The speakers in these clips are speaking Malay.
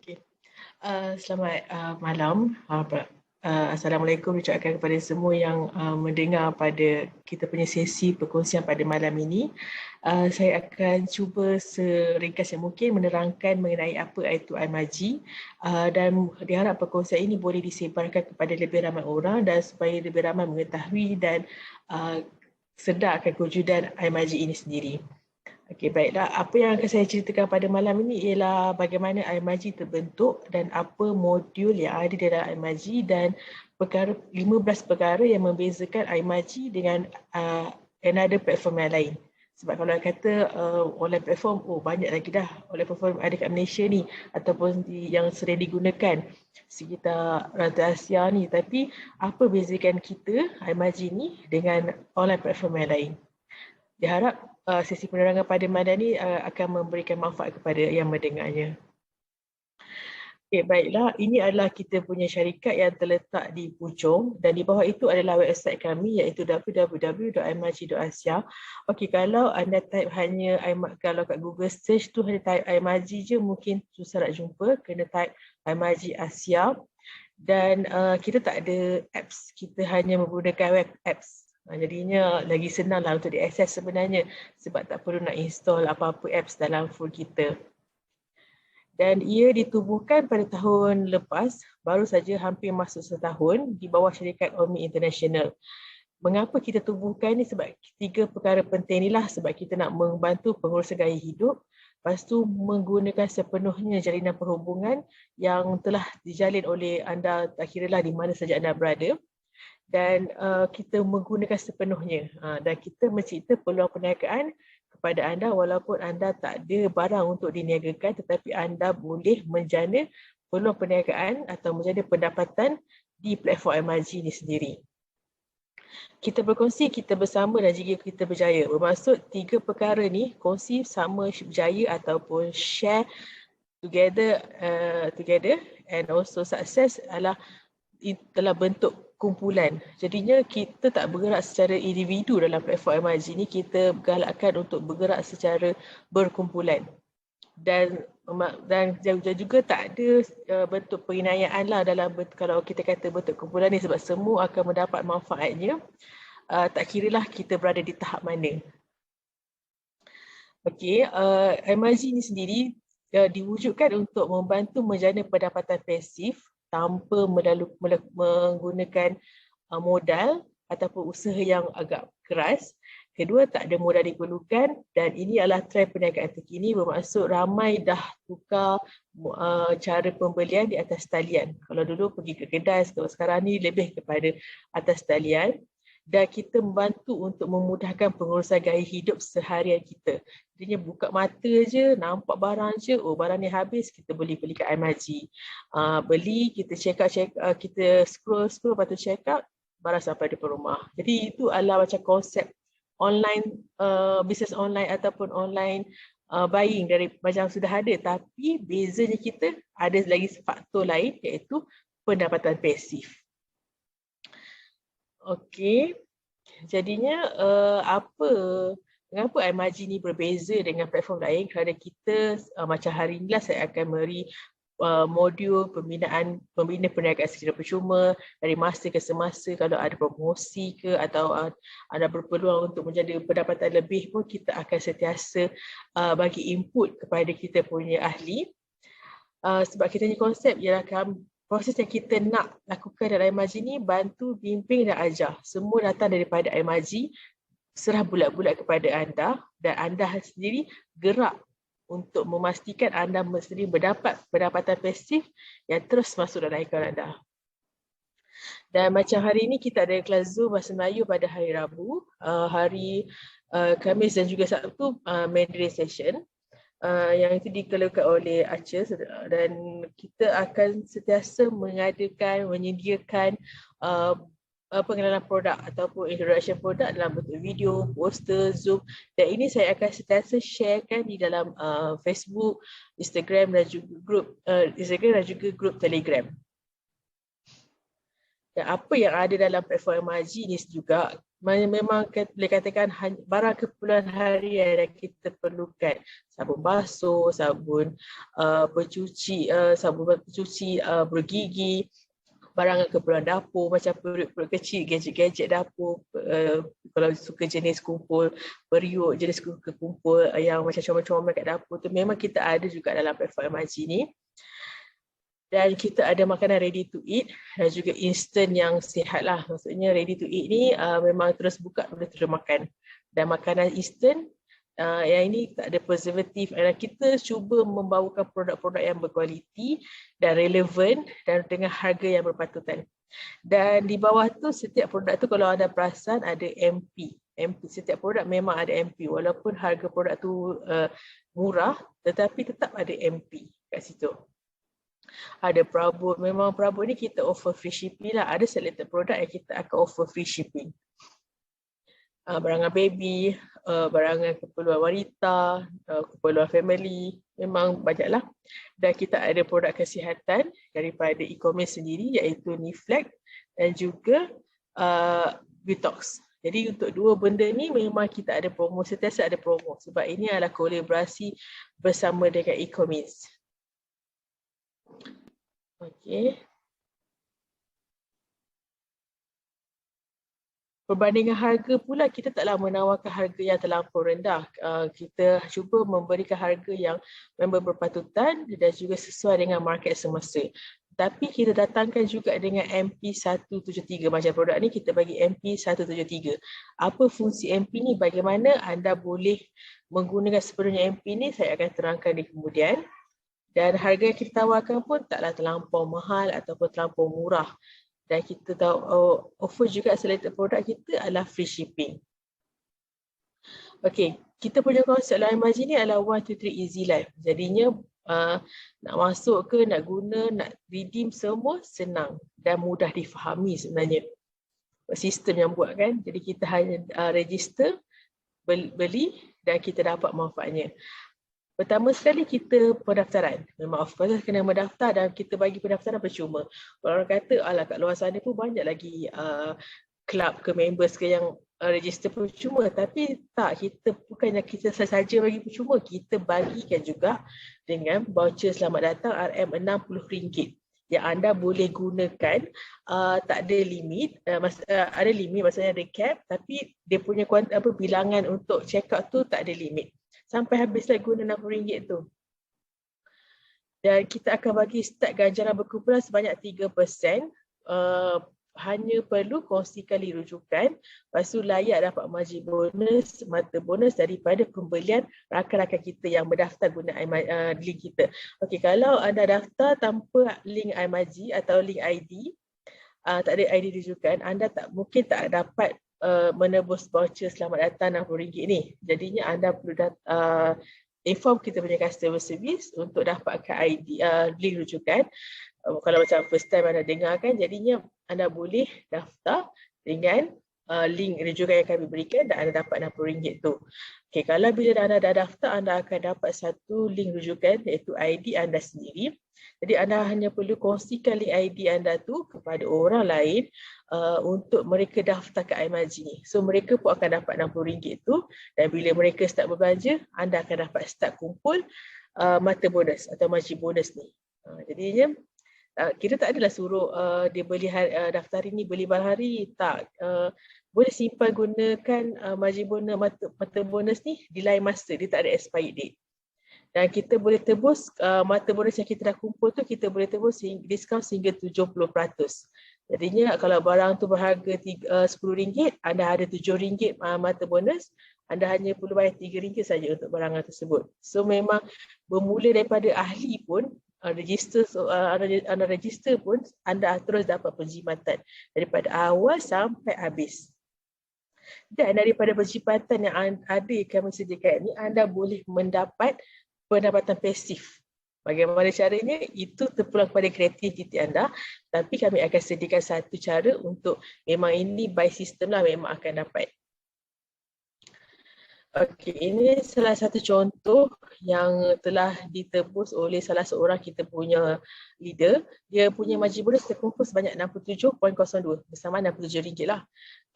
Okey. Selamat malam. Assalamualaikum ucapkan kepada semua yang mendengar pada kita punya sesi perkongsian pada malam ini. Saya akan cuba seringkas yang mungkin menerangkan mengenai apa itu IMAGI dan diharap perkongsian ini boleh disebarkan kepada lebih ramai orang dan supaya lebih ramai mengetahui dan sedar akan kewujudan IMAGI ini sendiri. Okey, baiklah. Apa yang akan saya ceritakan pada malam ini ialah bagaimana IMAGI terbentuk dan apa modul yang ada dalam IMAGI dan 15 perkara yang membezakan IMAGI dengan another platform yang lain. Sebab kalau kata online platform, banyak lagi dah online platform ada kat Malaysia ni ataupun yang sering digunakan sekitar rantau Asia ni. Tapi apa bezakan kita IMAGI ni dengan online platform yang lain? Diharap sesi penerangan pada malam ini akan memberikan manfaat kepada yang mendengarnya. Okay, baiklah, ini adalah kita punya syarikat yang terletak di Puchong dan di bawah itu adalah website kami iaitu www.imagi.asia. Okey, kalau anda type hanya kalau kat Google search tu hanya type IMAGI je mungkin susah nak jumpa, kena type IMAGI Asia dan kita tak ada apps, kita hanya menggunakan web apps. Jadinya lagi senanglah untuk diakses sebenarnya sebab tak perlu nak install apa-apa apps dalam phone kita. Dan ia ditubuhkan pada tahun lepas, baru saja hampir masuk setahun di bawah syarikat Omni International. Mengapa kita tubuhkan ni? Sebab 3 perkara penting inilah, sebab kita nak membantu pengurusan gaya hidup, lepas tu menggunakan sepenuhnya jalinan perhubungan yang telah dijalin oleh anda tak kiralah di mana saja anda berada. Dan kita menggunakan sepenuhnya dan kita mencipta peluang perniagaan kepada anda walaupun anda tak ada barang untuk diniagakan, tetapi anda boleh menjana peluang perniagaan atau menjana pendapatan di platform IMAGI ini sendiri. Kita berkongsi, kita bersama dan jika kita berjaya. Bermaksud 3 perkara ni kongsi sama berjaya ataupun share together and also success adalah telah bentuk kumpulan. Jadinya kita tak bergerak secara individu dalam platform IMAGI ni, kita galakkan untuk bergerak secara berkumpulan. Dan juga tak ada bentuk penginayaan lah dalam kalau kita kata bentuk kumpulan ni sebab semua akan mendapat manfaatnya. Tak kiralah kita berada di tahap mana. Okey, IMAGI ni sendiri diwujudkan untuk membantu menjana pendapatan pasif tanpa menggunakan modal ataupun usaha yang agak keras. Kedua, tak ada modal diperlukan dan ini adalah trend perniagaan terkini, bermaksud ramai dah tukar cara pembelian di atas talian. Kalau dulu pergi ke kedai, sekarang ni lebih kepada atas talian. Dan kita membantu untuk memudahkan pengurusan gaya hidup seharian kita. Jadinya buka mata je, nampak barang je, barang ni habis, kita boleh beli kat IMAGI. Beli, kita check out, kita scroll, lepas tu check out, barang sampai depan rumah. Jadi itu adalah macam konsep online, bisnes online ataupun online buying dari macam sudah ada. Tapi bezanya kita ada lagi faktor lain iaitu pendapatan pasif. Okey, jadinya mengapa IMAGI ni berbeza dengan platform lain? Kerana kita macam hari inilah saya akan beri modul pembina perniagaan secara percuma dari masa ke semasa. Kalau ada promosi ke atau ada berpeluang untuk menjadi pendapatan lebih pun, kita akan sentiasa bagi input kepada kita punya ahli. Sebab kita punya konsep ialah proses yang kita nak lakukan dalam IMAGI ni bantu, bimbing dan ajar. Semua datang daripada IMAGI, serah bulat-bulat kepada anda dan anda sendiri gerak untuk memastikan anda sendiri mendapat pendapatan pasif yang terus masuk dalam akaun anda. Dan macam hari ini kita ada kelas Zoom bahasa Melayu pada hari Rabu, hari Khamis dan juga Sabtu Mandarin session. Yang itu dikeluarkan oleh Aceh dan kita akan sentiasa menyediakan pengenalan produk ataupun introduction produk dalam bentuk video, poster, Zoom, dan ini saya akan sentiasa sharekan di dalam Facebook, Instagram dan juga grup Telegram. Dan apa yang ada dalam platform IMAGI ni juga, memang boleh katakan barang keperluan harian yang kita perlukan. Sabun basuh, sabun pencuci bergigi, barang keperluan dapur macam perut kecil, gadget-gadget dapur, kalau suka jenis kumpul periuk, jenis kumpul yang macam comel-comel kat dapur tu, memang kita ada juga dalam platform MIG ni. Dan kita ada makanan ready to eat dan juga instant yang sihat lah. Maksudnya ready to eat ni memang terus buka, boleh terus makan. Dan makanan instant yang ini tak ada preservatif. Dan kita cuba membawakan produk-produk yang berkualiti dan relevan dan dengan harga yang berpatutan. Dan di bawah tu setiap produk tu kalau anda perasan ada MP. Setiap produk memang ada MP. Walaupun harga produk tu murah, tetapi tetap ada MP kat situ. Ada Prabot, memang Prabot ni kita offer free shipping lah. Ada selected produk yang kita akan offer free shipping. Barangan baby, barangan keperluan wanita, keperluan family, memang banyaklah. Dan kita ada produk kesihatan daripada e-commerce sendiri iaitu Niflex dan juga Detox. Jadi untuk dua benda ni memang kita ada promo, sentiasa ada promo sebab ini adalah kolaborasi bersama dengan e-commerce. Okey. Perbandingan harga pula, kita taklah menawarkan harga yang terlampau rendah. Kita cuba memberikan harga yang memang berpatutan dan juga sesuai dengan market semasa. Tapi kita datangkan juga dengan MP173. Macam produk ni kita bagi MP173. Apa fungsi MP ni? Bagaimana anda boleh menggunakan sepenuhnya MP ni? Saya akan terangkan di kemudian. Dan harga yang kita tawarkan pun taklah terlampau mahal ataupun terlampau murah. Dan kita tahu offer juga selected produk kita adalah free shipping. Okey, kita punya konsep Line Margin ni adalah 1, 2, 3 easy life. Jadinya nak masuk ke, nak guna, nak redeem semua senang dan mudah difahami sebenarnya. Sistem yang buat kan. Jadi kita hanya register, beli dan kita dapat manfaatnya. Pertama sekali kita pendaftaran. Memang of course kena mendaftar dan kita bagi pendaftaran percuma. Orang kata alah kat luar sana pun banyak lagi club ke members ke yang register percuma, tapi tak, kita bukannya kita sahaja bagi percuma, kita bagikan juga dengan voucher selamat datang RM60 yang anda boleh gunakan, tak ada limit, ada limit maksudnya ada cap, tapi dia punya bilangan untuk check out tu tak ada limit. Sampai habislah guna RM60 tu. Dan kita akan bagi start ganjaran berkumpulan sebanyak 3%. Hanya perlu kongsikan link rujukan. Lepas tu layak dapat margin bonus, mata bonus daripada pembelian rakan-rakan kita yang berdaftar guna link kita. Okey, kalau anda daftar tanpa link iMaji atau link ID, tak ada ID rujukan, anda mungkin tak dapat menebus voucher selamat datang RM60 ni. Jadinya anda perlu inform kita punya customer service untuk dapatkan ID link rujukan. Kalau macam first time anda dengar kan, jadinya anda boleh daftar dengan link rujukan yang kami berikan dan anda dapat RM60 tu. Okay, kalau bila anda dah daftar, anda akan dapat satu link rujukan iaitu ID anda sendiri. Jadi anda hanya perlu kongsikan link ID anda tu kepada orang lain untuk mereka daftar ke iMaji ni. So mereka pun akan dapat RM60 tu dan bila mereka start berbelanja, anda akan dapat start kumpul mata bonus atau margin bonus ni. Jadinya kita tak adalah suruh dia beli daftar ini, beli barang hari, tak. Boleh simpan gunakan margin bonus, mata bonus ni di lain masa, dia tak ada expiry date. Dan kita boleh tebus mata bonus yang kita dah kumpul tu, kita boleh tebus diskaun sehingga 70%. Jadinya kalau barang tu berharga RM10, anda ada RM7 mata bonus, anda hanya perlu bayar RM3 saja untuk barangan tersebut. So memang bermula daripada ahli pun, anda register pun, anda terus dapat penjimatan daripada awal sampai habis. Dan daripada penjimatan yang ada yang kami sediakan ini, anda boleh mendapat pendapatan pasif. Bagaimana caranya? Itu terpulang kepada kreativiti anda, tapi kami akan sediakan satu cara untuk memang ini by system lah, memang akan dapat. Okey, ini salah satu contoh yang telah ditebus oleh salah seorang kita punya leader. Dia punya margin bonus terkumpul sebanyak 67.02 bersama RM67 lah.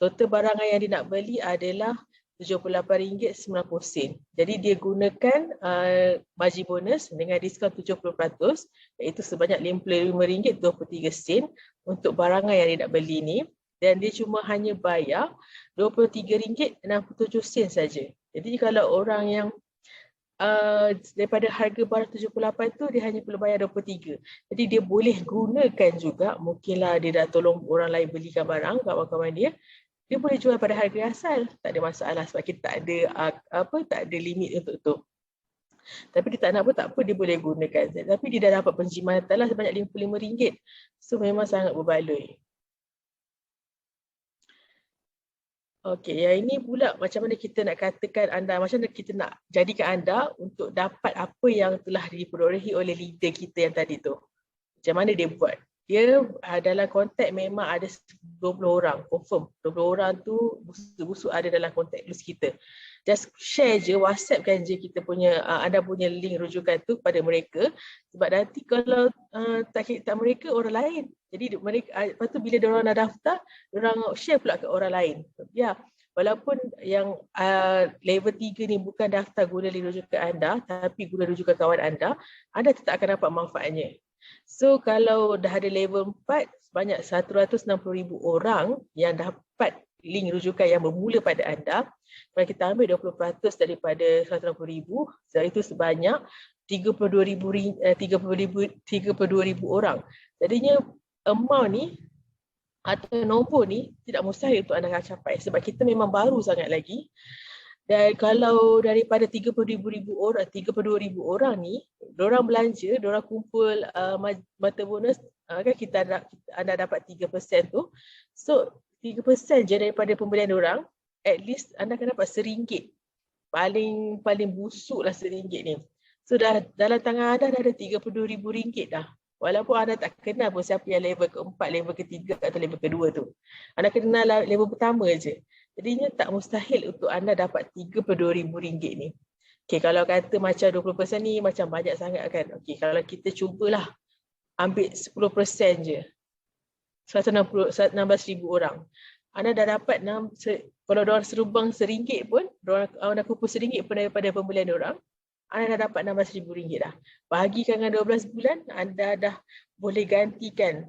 Total barangan yang dia nak beli adalah RM78.90. Jadi dia gunakan margin bonus dengan diskaun 70% iaitu sebanyak RM55.23 untuk barangan yang dia nak beli ni. Dan dia cuma hanya bayar RM23.67 saja. Jadi kalau orang yang daripada harga barang 78 tu dia hanya perlu bayar 23. Jadi dia boleh gunakan juga, mungkinlah dia dah tolong orang lain belikan barang, kawan-kawan dia, dia boleh jual pada harga asal, tak ada masalah sebab kita tak ada limit untuk tu. Tapi dia tak nak pun tak apa, dia boleh gunakan. Tapi dia dah dapat penjimatan lah sebanyak RM55. So memang sangat berbaloi. Okey, yang ini pula macam mana kita nak katakan anda, macam mana kita nak jadikan anda untuk dapat apa yang telah diperolehi oleh leader kita yang tadi tu. Macam mana dia buat? Dia dalam kontak memang ada 20 orang, confirm. 20 orang tu busuk-busuk ada dalam kontak list kita. Just share je, WhatsAppkan je kita punya, anda punya link rujukan tu pada mereka. Sebab nanti kalau tak mereka, orang lain. Jadi mereka, lepas tu bila diorang dah daftar, diorang share pula ke orang lain. Ya, walaupun yang level 3 ni bukan daftar guna link rujukan anda, tapi guna rujukan kawan anda tetap akan dapat manfaatnya. So kalau dah ada level 4, sebanyak 160,000 orang yang dapat link rujukan yang bermula pada anda. Kalau kita ambil 20% daripada 160,000, itu sebanyak 32,000 orang. Jadinya amount ni atau nombor ni tidak mustahil untuk anda akan capai sebab kita memang baru sangat lagi. Dan kalau daripada 32,000 orang ni, diorang belanja, diorang kumpul mata bonus, kan anda dapat 3% tu. So 3% je daripada pembelian diorang, at least anda akan dapat RM1. Paling busuk lah RM1 ni. So dalam tangan anda dah ada RM32,000 dah. Walaupun anda tak kenal pun siapa yang level keempat, level ketiga atau level kedua tu. Anda kenal level pertama je. Jadinya tak mustahil untuk anda dapat RM32,000 ni. Okay, kalau kata macam 20% ni macam banyak sangat kan. Okay, kalau kita cubalah ambil 10% je. 16,000 orang. Anda dah dapat, kalau diorang serubang RM1 pun, diorang dah kumpul RM1 pun daripada pembelian diorang, anda dah dapat RM16,000 dah. Bahagikan dengan 12 bulan, anda dah boleh gantikan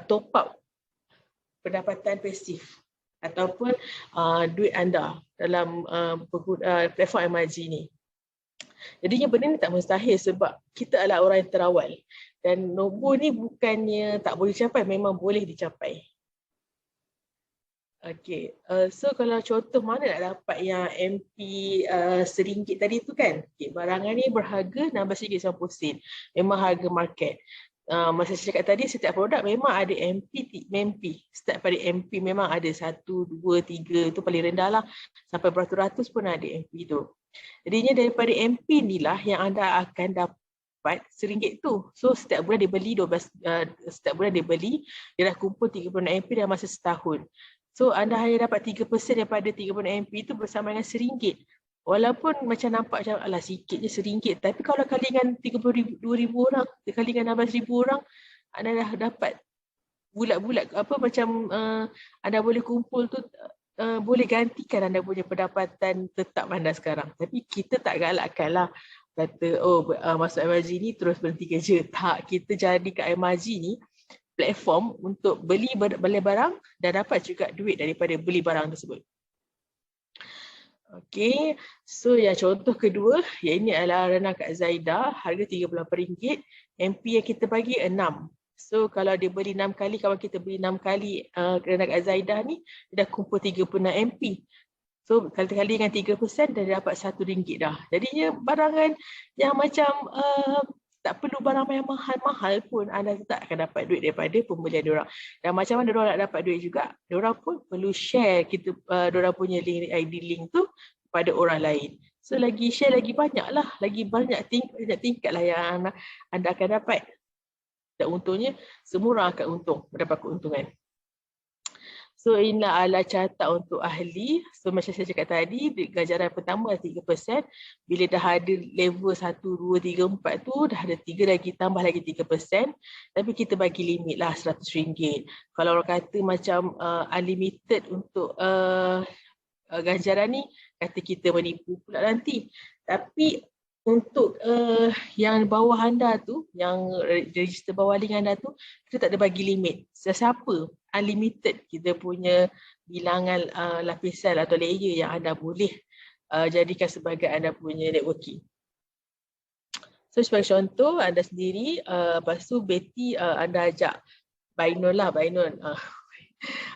top up pendapatan pasif ataupun duit anda dalam platform MRG ni. Jadinya benda ni tak mustahil sebab kita adalah orang yang terawal. Dan nombor ni bukannya tak boleh dicapai, memang boleh dicapai. Okey, so kalau contoh mana nak dapat yang MP RM1 tadi tu kan, okay, barangan ni berharga RM16.90, memang harga market. Masa saya cakap tadi, setiap produk memang ada MP. Start pada MP memang ada 1, 2, 3, tu paling rendah lah. Sampai beratus-ratus pun ada MP tu. Jadinya daripada MP ni lah yang anda akan dapat RM1 tu. So setiap bulan dia beli dia dah kumpul 36 MP dalam masa setahun. So anda hanya dapat 3% daripada 36 MP itu bersama dengan RM1. Walaupun macam nampak macam alah sikit je RM1, tapi kalau kali dengan 32,000 orang, kali dengan 16,000 orang, anda dah dapat bulat-bulat macam anda boleh kumpul tu, boleh gantikan anda punya pendapatan tetap anda sekarang. Tapi kita tak galakkan lah kata masuk MRG ni terus berhenti kerja. Tak, kita jadikan MRG ni platform untuk beli barang dan dapat juga duit daripada beli barang tersebut. Okey, so yang contoh kedua, yang ini adalah renang Kak Zaida, harga RM38, MP yang kita bagi 6. So kalau dia beli 6 kali, kawan kita beli 6 kali renang Kak Zaida ni, dia dah kumpul 36 MP. So kali-kali dengan 3% dah dapat RM1 dah. Jadinya barangan yang macam tak perlu barang yang mahal-mahal pun, anda tetap akan dapat duit daripada pembelian diorang. Dan macam mana diorang nak dapat duit juga, diorang pun perlu share diorang punya ID link tu pada orang lain. So lagi share lagi banyak lah, lagi banyak tingkat lah yang anda akan dapat. Dan untungnya semua orang akan mendapat keuntungan. So So inilah ala carta untuk ahli. So macam saya cakap tadi, ganjaran pertama 3%. Bila dah ada level 1, 2, 3, 4 tu, dah ada 3 lagi, tambah lagi 3%. Tapi kita bagi limit lah RM100. Kalau orang kata macam unlimited untuk ganjaran ni, kata kita menipu pula nanti. Tapi untuk yang bawah anda tu, yang register bawah link anda tu, kita tak ada bagi limit. Sesiapa, unlimited kita punya bilangan lapisan atau layer yang anda boleh jadikan sebagai anda punya networking. So sebagai contoh, anda sendiri, lepas tu Betty anda ajak Bainul lah, Bainul.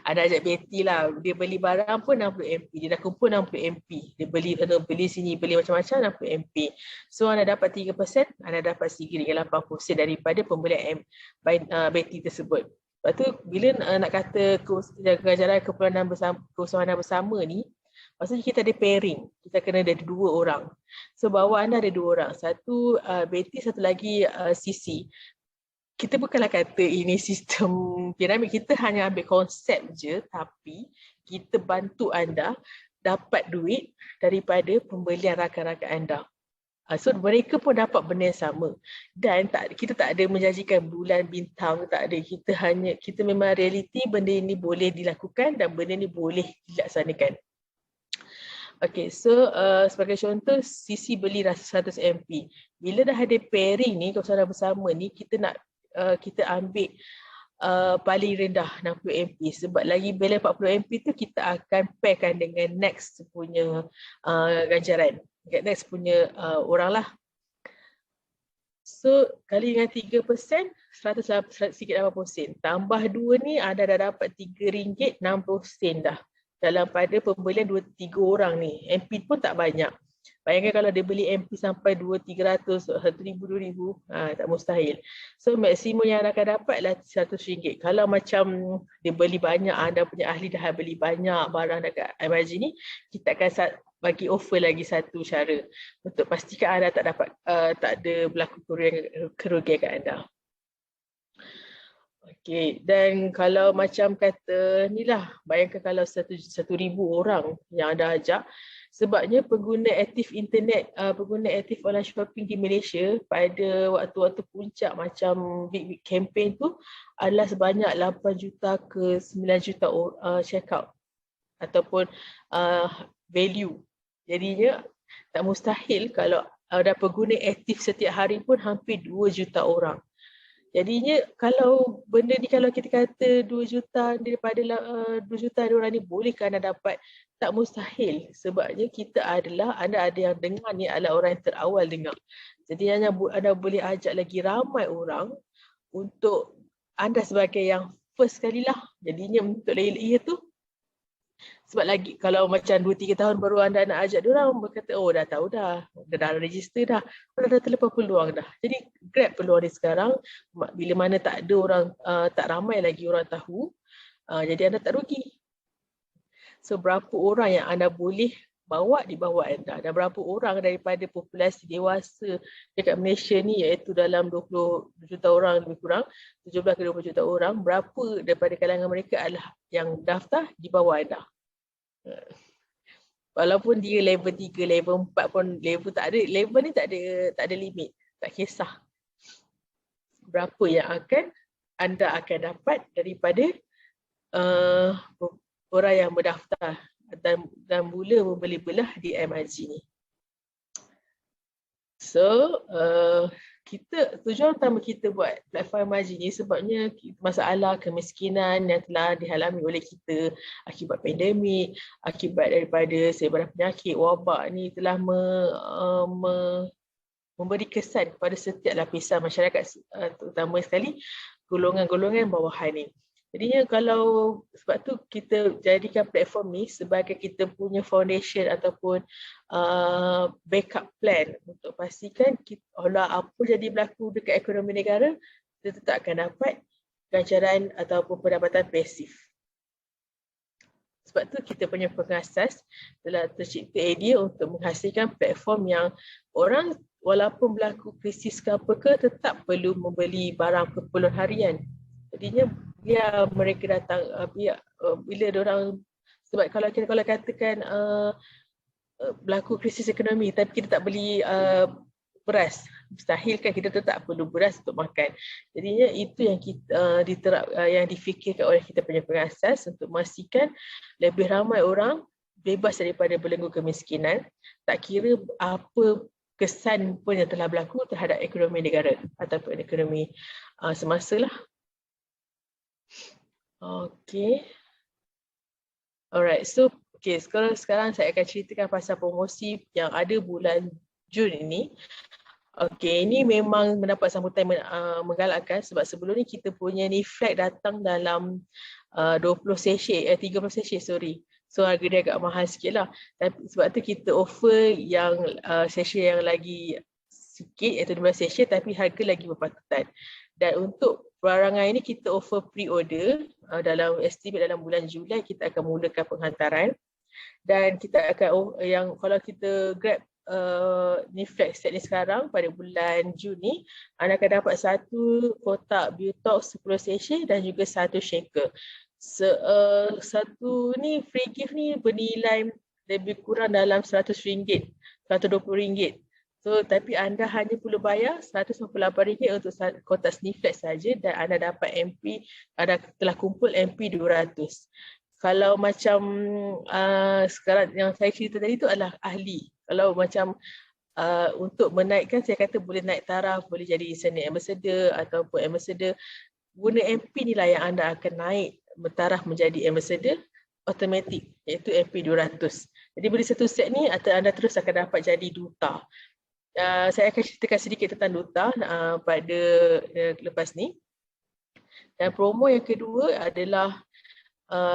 Ada ajak Betty lah, dia beli barang pun 60 MP, dia dah kumpul 60 MP, dia beli sini, beli macam-macam 60 MP. So anda dapat 3%, anda dapat RM3.80 daripada pembelian Betty tersebut. Lepas tu bila nak kata ganjaran keusahawanan bersama ni, maksudnya kita ada pairing, kita kena ada 2 orang. So bawah anda ada 2 orang, satu Betty, satu lagi Sisi. Kita bukanlah kata ini sistem piramid, kita hanya ambil konsep je, tapi kita bantu anda dapat duit daripada pembelian rakan-rakan anda. So mereka pun dapat benda yang sama. Dan kita tak ada menjanjikan bulan, bintang, tak ada. Kita memang realiti benda ini boleh dilakukan dan benda ini boleh dilaksanakan. Okay, so sebagai contoh, Sisi beli 100 MP. Bila dah ada pairing ni, keusahawanan bersama ni, kita ambil paling rendah 60 MP, sebab lagi bila 40 MP tu kita akan pairkan dengan next punya ganjaran, next punya orang lah. So kali dengan 3%, RM100.80. Tambah 2 ni anda dah dapat RM3.60 dah dalam pada pembelian 2-3 orang ni. MP pun tak banyak. Bayangkan kalau dia beli MP sampai 200-300, 1,000-2,000, tak mustahil. So maksimum yang anda akan dapat adalah RM100. Kalau macam dia beli banyak, anda punya ahli dah beli banyak barang dekat MRG ni, kita akan bagi offer lagi satu cara untuk pastikan anda tak ada berlaku kerugian kat anda. Okey, dan kalau macam kata ni lah, bayangkan kalau 1,000 orang yang anda ajak, sebabnya pengguna aktif internet, pengguna aktif online shopping di Malaysia pada waktu-waktu puncak macam big campaign tu adalah sebanyak 8 juta ke 9 juta check out ataupun value. Jadinya tak mustahil kalau ada pengguna aktif setiap hari pun hampir 2 juta orang. Jadinya kalau benda ni, kalau kita kata 2 juta daripada 2 juta orang ni bolehkah anda dapat? Tak mustahil, sebabnya anda ada yang dengar ni adalah orang yang terawal dengar. Jadi anda boleh ajak lagi ramai orang untuk anda sebagai yang first sekali lah. Jadinya untuk layer-layer tu, sebab lagi kalau macam 2-3 tahun baru anda nak ajak diorang, berkata oh dah tahu dah register dah, dah terlepas peluang dah. Jadi grab peluang ni sekarang, bila mana tak ada orang, tak ramai lagi orang tahu, jadi anda tak rugi. So berapa orang yang anda boleh bawa di bawah anda, dan berapa orang daripada populasi dewasa dekat Malaysia ni, iaitu dalam 20 juta orang lebih kurang, 17 ke 20 juta orang, berapa daripada kalangan mereka adalah yang daftar di bawah anda. Walaupun dia level 3, level 4 pun level tak ada, level ni tak ada limit, tak kisah. Berapa yang anda akan dapat daripada orang yang berdaftar dan mula membeli belah di MRG ni. So, tujuan utama kita buat platform MRG ni sebabnya masalah kemiskinan yang telah dialami oleh kita akibat pandemik, akibat daripada sebaran penyakit, wabak ni telah memberi kesan kepada setiap lapisan masyarakat, terutama sekali golongan-golongan bawahan ni. Jadinya sebab tu kita jadikan platform ni sebagai kita punya foundation ataupun backup plan untuk pastikan apa jadi berlaku dekat ekonomi negara, kita tetap akan dapat ganjaran ataupun pendapatan pasif. Sebab tu kita punya pengasas telah tercipta idea untuk menghasilkan platform yang orang walaupun berlaku krisis ke apa ke, tetap perlu membeli barang keperluan harian. Jadinya biar mereka datang, biar bila diorang, sebab kalau katakan berlaku krisis ekonomi tapi kita tak beli beras, mustahil kan kita tetap perlu beras untuk makan. Jadinya itu yang kita yang difikirkan oleh kita punya pengasas untuk memastikan lebih ramai orang bebas daripada belenggu kemiskinan, tak kira apa kesan pun yang telah berlaku terhadap ekonomi negara ataupun ekonomi semasa lah. Okay. Alright, so sekarang saya akan ceritakan pasal promosi yang ada bulan Jun ini. Okey, ini memang mendapat sambutan menggalakkan sebab sebelum ni kita punya ni flag datang dalam 30 sachet, sorry. So harga dia agak mahal sikit lah. Tapi sebab tu kita offer yang sachet yang lagi sikit iaitu 12 sachet tapi harga lagi berpatutan. Dan untuk perangai ini kita offer pre-order dalam estimate dalam bulan Julai kita akan mulakan penghantaran. Dan kita akan kalau kita grab ni flex set ni sekarang pada bulan Jun ni, anda akan dapat satu kotak Biotox 10 sachet dan juga satu shaker. Satu ni free gift ni bernilai lebih kurang dalam RM100, RM120. So tapi anda hanya perlu bayar RM198 untuk kotak Sniflex saja dan anda dapat MP, anda telah kumpul MP 200. Kalau macam sekarang yang saya cerita tadi tu adalah ahli. Kalau macam untuk menaikkan, saya kata boleh naik taraf, boleh jadi senior ambassador ataupun ambassador. Guna MP ni lah yang anda akan naik taraf menjadi ambassador automatik, iaitu MP 200. Jadi beli satu set ni atau anda terus akan dapat jadi duta. Saya akan ceritakan sedikit tentang duta pada lepas ni. Dan promo yang kedua adalah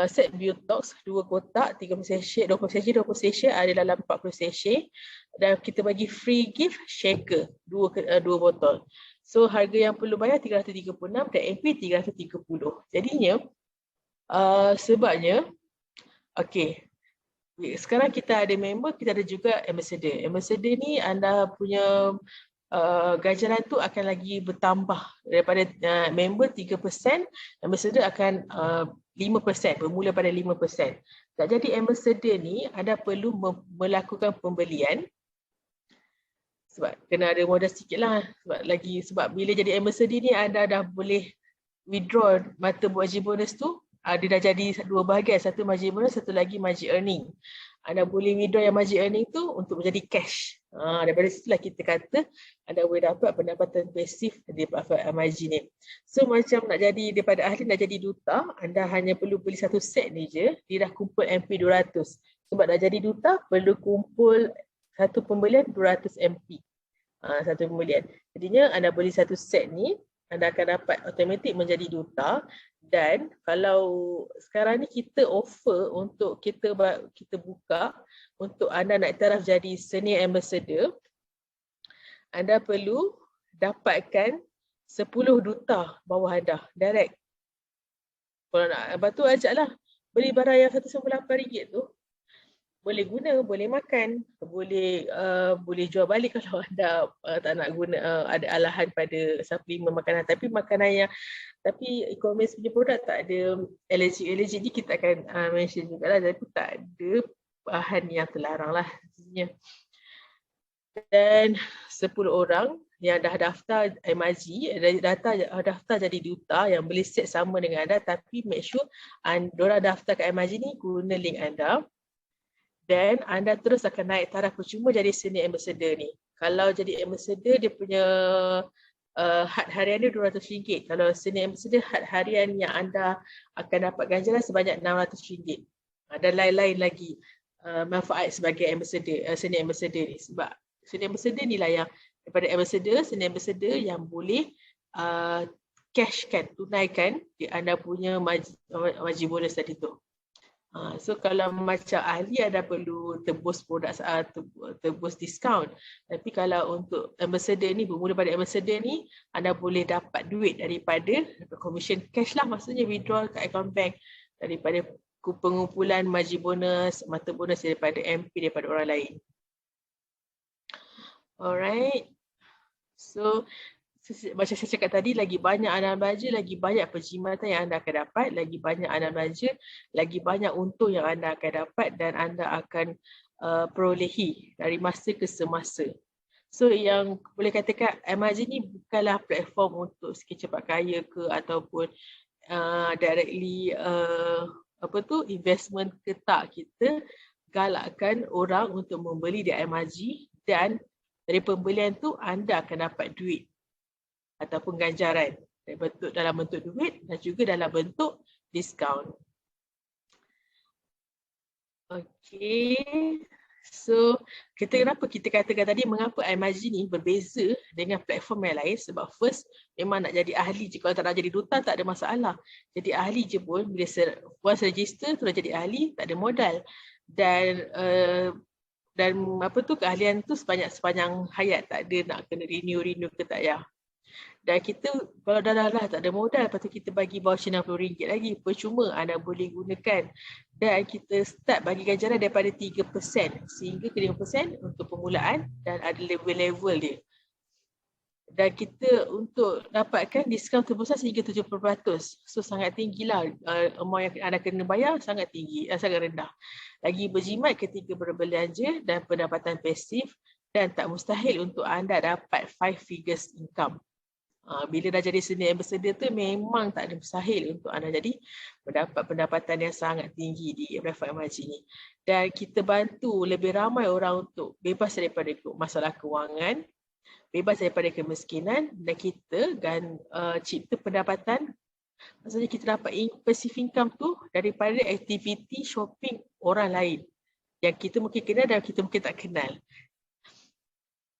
set Biotox 2 kotak 30 sachet, 20 sachet ada dalam 40 sachet dan kita bagi free gift shaker 2 botol. So harga yang perlu bayar 336 dan MP 330. Jadinya sebabnya sekarang kita ada member, kita ada juga ambassador. Ambassador ni anda punya ganjaran tu akan lagi bertambah daripada member 3%, ambassador akan 5%, bermula pada 5%. Tak jadi ambassador ni anda perlu melakukan pembelian sebab kena ada modal sikit lah sebab bila jadi ambassador ni anda dah boleh withdraw mata margin bonus tu. Dia dah jadi 2 bahagian, satu margin bonus, satu lagi margin earning. Anda boleh withdraw yang margin earning tu untuk menjadi cash. Daripada situlah kita kata anda boleh dapat pendapatan pasif daripada margin ni. So macam nak jadi daripada ahli nak jadi duta, anda hanya perlu beli satu set ni je, dia dah kumpul MP 200. Sebab dah jadi duta perlu kumpul satu pembelian 200 MP. Satu pembelian. Jadinya anda beli satu set ni, anda akan dapat automatik menjadi duta. Dan kalau sekarang ni kita offer untuk kita buka untuk anda naik taraf jadi senior ambassador, anda perlu dapatkan 10 duta bawah anda direct. Kalau nak, lepas tu ajaklah beli barang yang RM198 tu. Boleh guna, boleh makan, boleh jual balik kalau anda tak nak guna ada alahan pada suplemen makanan. Tapi e-commerce punya produk tak ada allergic ni kita akan mention juga lah, tapi tak ada bahan yang terlarang lah. Dan 10 orang yang dah daftar MRG, daftar jadi duta yang boleh set sama dengan anda, tapi make sure diorang daftar ke MRG ni guna link anda. Dan anda terus akan naik taraf percuma jadi senior ambassador ni. Kalau jadi ambassador, dia punya had harian dia RM200. Kalau senior ambassador, had harian yang anda akan dapat ganjaran sebanyak RM600. Dan lain-lain lagi manfaat sebagai ambassador, senior ambassador ni. Sebab senior ambassador ni lah yang daripada ambassador, senior ambassador yang boleh cashkan, tunaikan anda punya margin bonus tadi tu. So kalau macam ahli anda perlu tebus produk, tebus diskaun. Tapi kalau untuk ambassador ni, bermula pada ambassador ni, anda boleh dapat duit daripada commission cash lah, maksudnya withdraw ke account bank daripada pengumpulan margin bonus, mata bonus daripada MP daripada orang lain. Alright. So macam saya cakap tadi, lagi banyak anda belanja, lagi banyak perkhidmatan yang anda akan dapat, lagi banyak anda belanja, lagi banyak untung yang anda akan dapat dan anda akan perolehi dari masa ke semasa. So yang boleh katakan MRG ni bukanlah platform untuk sikit cepat kaya ke ataupun directly investment ke tak. Kita galakkan orang untuk membeli di MRG dan dari pembelian tu anda akan dapat duit ataupun ganjaran dalam bentuk duit dan juga dalam bentuk diskaun. Okey. So, kenapa kita katakan tadi mengapa MRG ni berbeza dengan platform yang lain, sebab first memang nak jadi ahli je. Kalau tak nak jadi duta tak ada masalah. Jadi ahli je pun bila once register tu dah jadi ahli, tak ada modal. Dan keahlian tu sepanjang hayat, tak ada nak kena renew ke tak payah. Dan kita kalau dah tak ada modal, lepas tu kita bagi voucher RM60 lagi, percuma anda boleh gunakan. Dan kita start bagi ganjaran daripada 3% sehingga ke 5% untuk permulaan dan ada level-level dia. Dan kita untuk dapatkan diskaun terbesar sehingga 70%. So sangat tinggilah amount yang anda kena bayar, sangat tinggi, sangat rendah. Lagi berjimat ketika berbelanja dan pendapatan pasif, dan tak mustahil untuk anda dapat 5 figures income. Bila dah jadi senior ambassador tu memang tak ada mustahil untuk anda jadi mendapat pendapatan yang sangat tinggi di platform MRG ni. Dan kita bantu lebih ramai orang untuk bebas daripada masalah kewangan, bebas daripada kemiskinan, dan kita cipta pendapatan. Maksudnya kita dapat passive income tu daripada aktiviti shopping orang lain yang kita mungkin kenal dan kita mungkin tak kenal.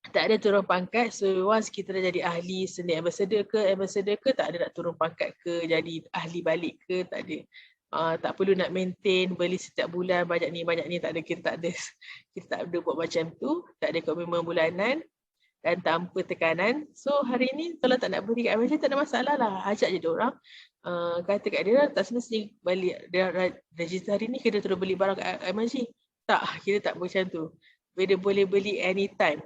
Tak ada turun pangkat, so once kita dah jadi ahli senior ambassador ke, tak ada nak turun pangkat ke, jadi ahli balik ke, tak ada. Tak perlu nak maintain, beli setiap bulan banyak ni, tak ada, kita tak ada buat macam tu, tak ada komitmen bulanan dan tanpa tekanan. So hari ni kalau tak nak beli kat MRG tak ada masalah lah, ajak je diorang. Kata kat dia, tak semestinya balik, dia register hari ni kena terus beli barang kat MRG. Tak, kita tak macam tu. Dia boleh beli anytime.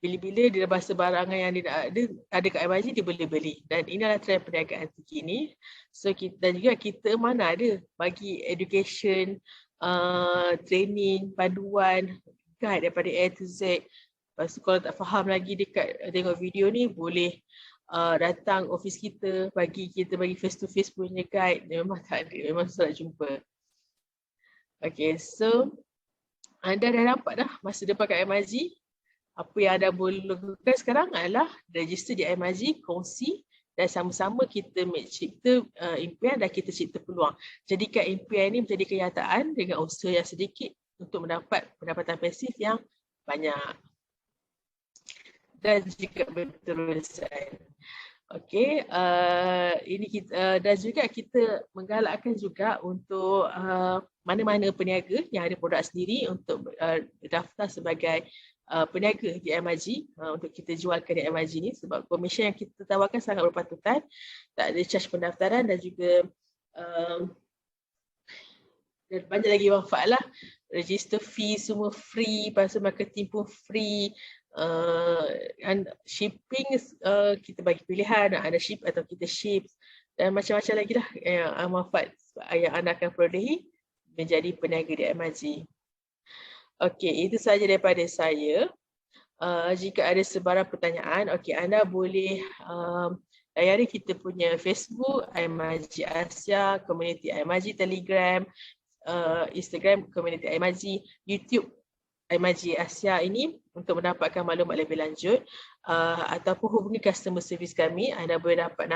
Bila-bila dia rasa barangan yang dia ada kat MRG, dia boleh beli. Dan inilah trend perniagaan terkini. So dan juga kita mana ada bagi education, training, panduan, guide daripada A to Z. Lepas tu kalau tak faham lagi dekat tengok video ni, boleh datang office kita, bagi face to face punya guide. Memang tak ada, memang susah nak jumpa. Okay, so anda dah nampak dah masa depan kat MRG. Apa yang anda boleh lakukan sekarang adalah register di MRG, kongsi dan sama-sama kita cipta impian dan kita cipta peluang. Jadikan impian ini menjadi kenyataan dengan usaha yang sedikit untuk mendapat pendapatan pasif yang banyak. Dan juga berterusan. Okey, ini kita dan juga kita menggalakkan juga untuk mana-mana peniaga yang ada produk sendiri untuk daftar sebagai peniaga di MRG untuk kita jualkan di MRG ni, sebab komisen yang kita tawarkan sangat berpatutan, tak ada charge pendaftaran dan juga dan banyak lagi manfaat lah. Register fee semua free, lepas tu marketing pun free, and shipping kita bagi pilihan, ada ship atau kita ship, dan macam-macam lagi lah manfaat yang anda akan perolehi menjadi peniaga di MRG. Okey, itu sahaja daripada saya. Jika ada sebarang pertanyaan, okey, anda boleh layari kita punya Facebook, MRG Asia, Community MRG Telegram, Instagram, Community MRG, YouTube MRG Asia ini untuk mendapatkan maklumat lebih lanjut, ataupun hubungi customer service kami. Anda boleh dapat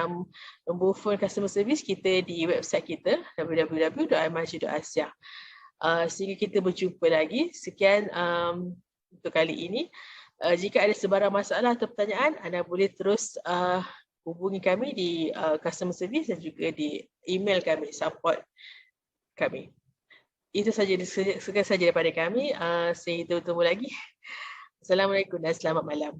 nombor phone customer service kita di website kita www.mrg.asia. Sehingga kita berjumpa lagi. Sekian untuk kali ini. Jika ada sebarang masalah atau pertanyaan, anda boleh terus hubungi kami di customer service dan juga di email kami, support kami. Itu saja daripada kami. Saya bertemu lagi. Assalamualaikum dan selamat malam.